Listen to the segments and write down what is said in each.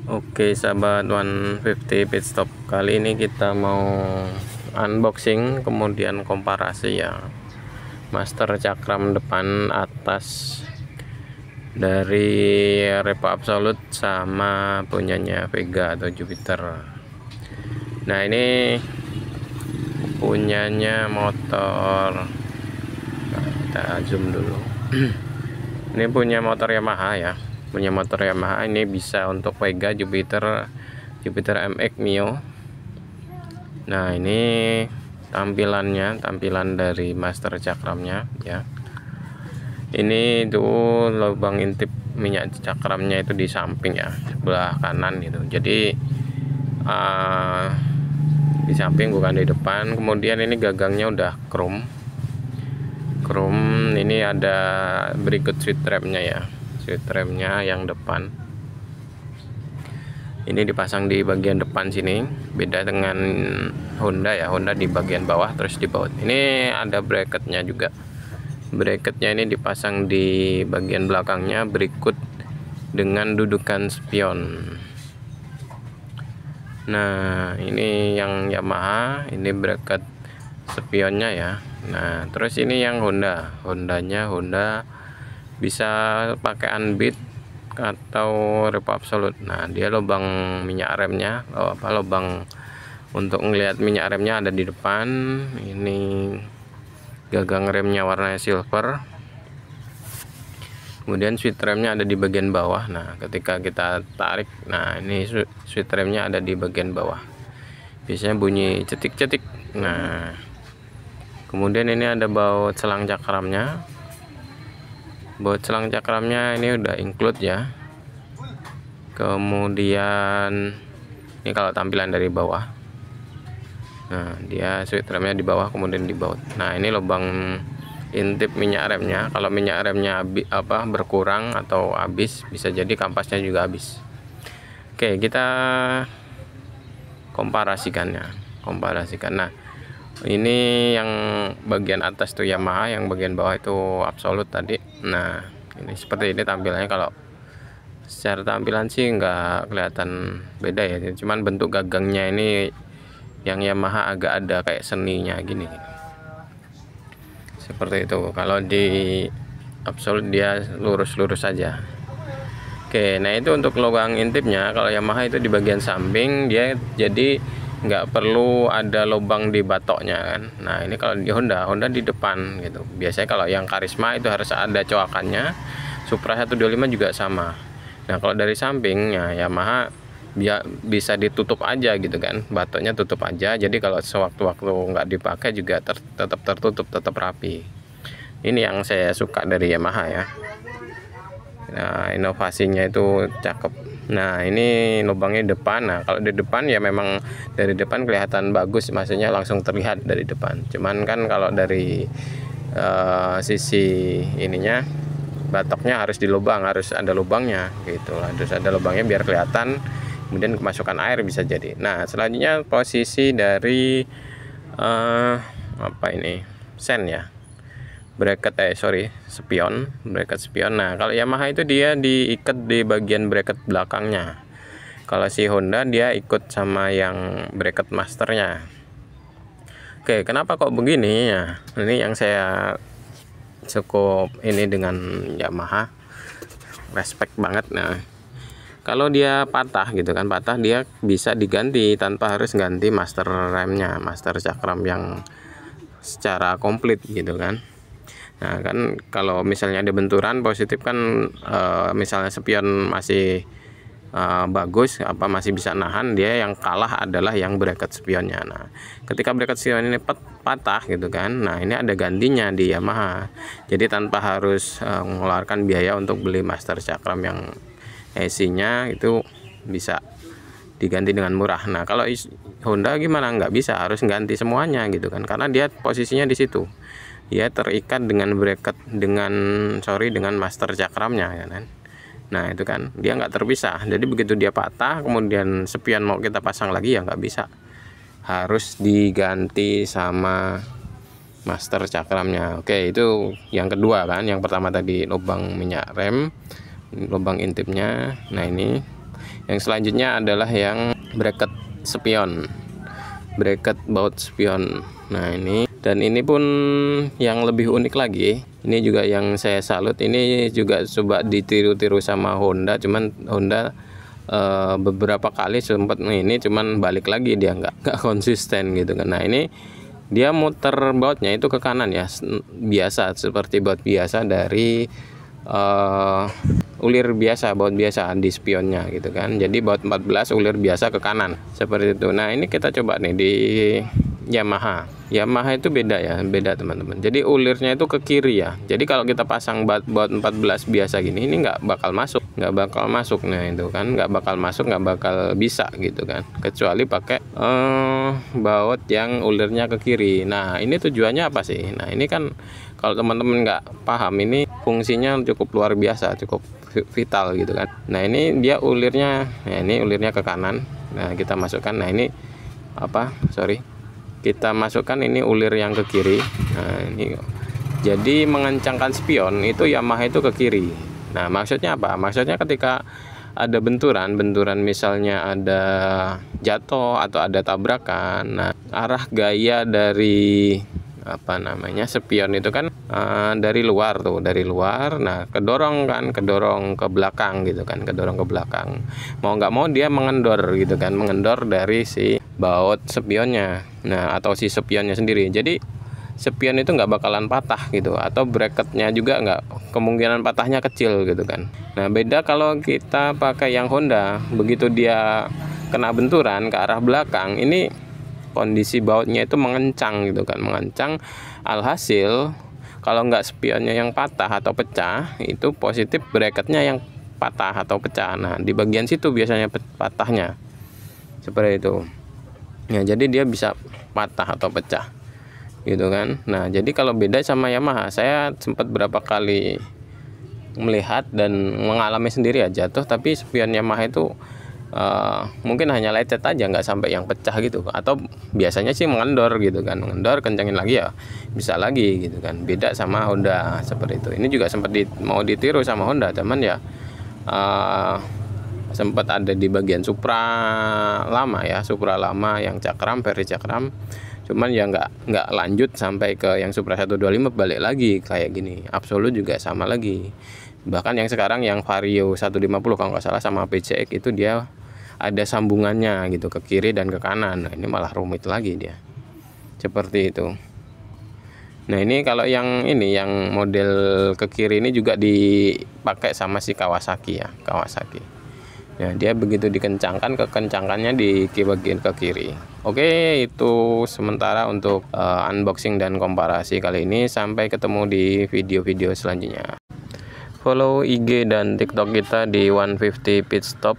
Oke sahabat 150 pit stop, kali ini kita mau unboxing kemudian komparasi ya master cakram depan atas dari Repo Absolute sama punyanya Vega atau Jupiter. Nah ini punyanya motor, nah, kita zoom dulu. Ini punya motor Yamaha ya, punya motor Yamaha. Ini bisa untuk Vega, Jupiter MX Mio. Nah ini tampilan dari master cakramnya ya. Ini tuh lubang intip minyak cakramnya itu di samping ya, sebelah kanan itu. Jadi di samping bukan di depan. Kemudian ini gagangnya udah chrome. Ini ada berikut switch remnya ya, switch remnya yang depan ini dipasang di bagian depan sini, beda dengan Honda ya. Honda di bagian bawah terus di bawah. Ini ada bracketnya juga, bracketnya ini dipasang di bagian belakangnya berikut dengan dudukan spion. Nah ini yang Yamaha, ini bracket spionnya ya. Nah terus ini yang Hondanya bisa pakai unbeat atau Repo Absolute. Nah dia lubang minyak remnya, lubang untuk ngelihat minyak remnya ada di depan. Ini gagang remnya warnanya silver, kemudian switch remnya ada di bagian bawah. Nah ketika kita tarik, nah ini switch remnya ada di bagian bawah, biasanya bunyi cetik-cetik. Nah kemudian ini ada baut selang cakramnya. Baut selang cakramnya ini udah include ya. Kemudian ini kalau tampilan dari bawah, nah dia switch remnya di bawah, kemudian di baut. Nah ini lubang intip minyak remnya. Kalau minyak remnya berkurang atau habis, bisa jadi kampasnya juga habis. Oke, kita komparasikan. Nah ini yang bagian atas tuh Yamaha, yang bagian bawah itu Absolute tadi. Nah ini seperti ini tampilannya. Kalau secara tampilan sih nggak kelihatan beda ya, cuman bentuk gagangnya ini yang Yamaha agak ada kayak seninya gini, seperti itu. Kalau di Absolute dia lurus-lurus saja. Oke, nah itu untuk lubang intipnya. Kalau Yamaha itu di bagian samping, dia jadi nggak perlu ada lubang di batoknya kan. Nah ini kalau di Honda di depan gitu. Biasanya kalau yang Karisma itu harus ada coakannya. Supra 125 juga sama. Nah kalau dari sampingnya Yamaha bisa ditutup aja gitu kan, batoknya tutup aja. Jadi kalau sewaktu-waktu nggak dipakai juga tetap tertutup, tetap rapi. Ini yang saya suka dari Yamaha ya. Nah inovasinya itu cakep. Nah ini lubangnya depan. Nah kalau di depan ya memang dari depan kelihatan bagus, maksudnya langsung terlihat dari depan. Cuman kan kalau dari sisi ininya, batoknya harus dilubang, harus ada lubangnya gitu, harus ada lubangnya biar kelihatan, kemudian kemasukan air bisa jadi. Nah selanjutnya posisi dari sen ya, bracket spion. Nah kalau Yamaha itu dia diikat di bagian bracket belakangnya. Kalau si Honda dia ikut sama yang bracket masternya. Oke, kenapa kok begini ya? Ini yang saya cukup ini dengan Yamaha, respect banget. Nah kalau dia patah gitu kan, dia bisa diganti tanpa harus ganti master remnya, master cakram yang secara komplit gitu kan. Nah kan kalau misalnya ada benturan positif kan, misalnya spion masih bagus, masih bisa nahan, dia yang kalah adalah yang bracket spionnya. Nah ketika bracket spion ini patah gitu kan, nah ini ada gantinya di Yamaha. Jadi tanpa harus mengeluarkan biaya untuk beli master cakram yang isinya itu, bisa diganti dengan murah. Nah kalau Honda gimana, nggak bisa, harus ganti semuanya gitu kan, karena dia posisinya di situ, dia terikat dengan bracket dengan master cakramnya ya kan. Nah itu kan dia nggak terpisah. Jadi begitu dia patah, kemudian spion mau kita pasang lagi ya nggak bisa, harus diganti sama master cakramnya. Oke, itu yang kedua kan. Yang pertama tadi lubang minyak rem, lubang intipnya. Nah ini Yang selanjutnya adalah yang bracket spion, bracket baut spion. Nah ini, dan ini pun yang lebih unik lagi, ini juga yang saya salut, ini juga coba ditiru-tiru sama Honda, cuman Honda beberapa kali sempat ini, cuman balik lagi dia nggak konsisten gitu kan. Nah ini dia muter bautnya itu ke kanan ya, biasa seperti baut biasa dari ulir biasa, baut biasa di spionnya gitu kan. Jadi baut 14 ulir biasa ke kanan seperti itu. Nah ini kita coba nih di Yamaha itu beda ya, beda teman-teman. Jadi ulirnya itu ke kiri ya. Jadi kalau kita pasang baut 14 biasa gini, ini nggak bakal masuk. Nah itu kan nggak bakal masuk, nggak bakal bisa gitu kan, kecuali pakai baut yang ulirnya ke kiri. Nah ini tujuannya apa sih? Nah ini kan kalau teman-teman nggak paham, ini fungsinya cukup luar biasa, cukup vital gitu kan. Nah ini dia ulirnya, ya ini ulirnya ke kanan. Nah kita masukkan, nah ini kita masukkan ini ulir yang ke kiri. Nah ini jadi mengencangkan spion itu Yamaha itu ke kiri. Nah maksudnya apa? Maksudnya ketika ada benturan misalnya ada jatuh atau ada tabrakan, nah arah gaya dari spion itu kan dari luar tuh, nah kedorong ke belakang gitu kan, mau nggak mau dia mengendor gitu kan, mengendor dari si baut spionnya, nah atau si spionnya sendiri. Jadi spion itu nggak bakalan patah gitu, atau bracketnya juga nggak, kemungkinan patahnya kecil gitu kan. Nah beda kalau kita pakai yang Honda, begitu dia kena benturan ke arah belakang, ini kondisi bautnya itu mengencang gitu kan, alhasil kalau nggak spionnya yang patah atau pecah, itu positif bracketnya yang patah atau pecah. Nah di bagian situ biasanya patahnya seperti itu ya, jadi dia bisa patah atau pecah gitu kan. Nah jadi kalau beda sama Yamaha, saya sempat berapa kali melihat dan mengalami sendiri ya, jatuh tapi spion Yamaha itu mungkin hanya lecet aja, nggak sampai yang pecah gitu, atau biasanya sih mengendor gitu kan, kencangin lagi ya bisa lagi gitu kan. Beda sama Honda seperti itu. Ini juga sempat mau ditiru sama Honda, teman ya, sempat ada di bagian Supra lama yang cakram, veri cakram, cuman ya nggak lanjut sampai ke yang Supra 125, balik lagi kayak gini. Absolut juga sama lagi. Bahkan yang sekarang yang Vario 150 kalau nggak salah sama PCX itu dia ada sambungannya gitu ke kiri dan ke kanan. Nah ini malah rumit lagi dia seperti itu. Nah ini kalau yang model ke kiri ini juga dipakai sama si Kawasaki ya, Nah dia begitu dikencangkan, kekencangannya di bagian ke kiri. Oke, itu sementara untuk unboxing dan komparasi kali ini. Sampai ketemu di video-video selanjutnya. Follow IG dan TikTok kita di 150 Pit Stop.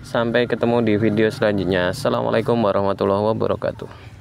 Sampai ketemu di video selanjutnya. Assalamualaikum warahmatullahi wabarakatuh.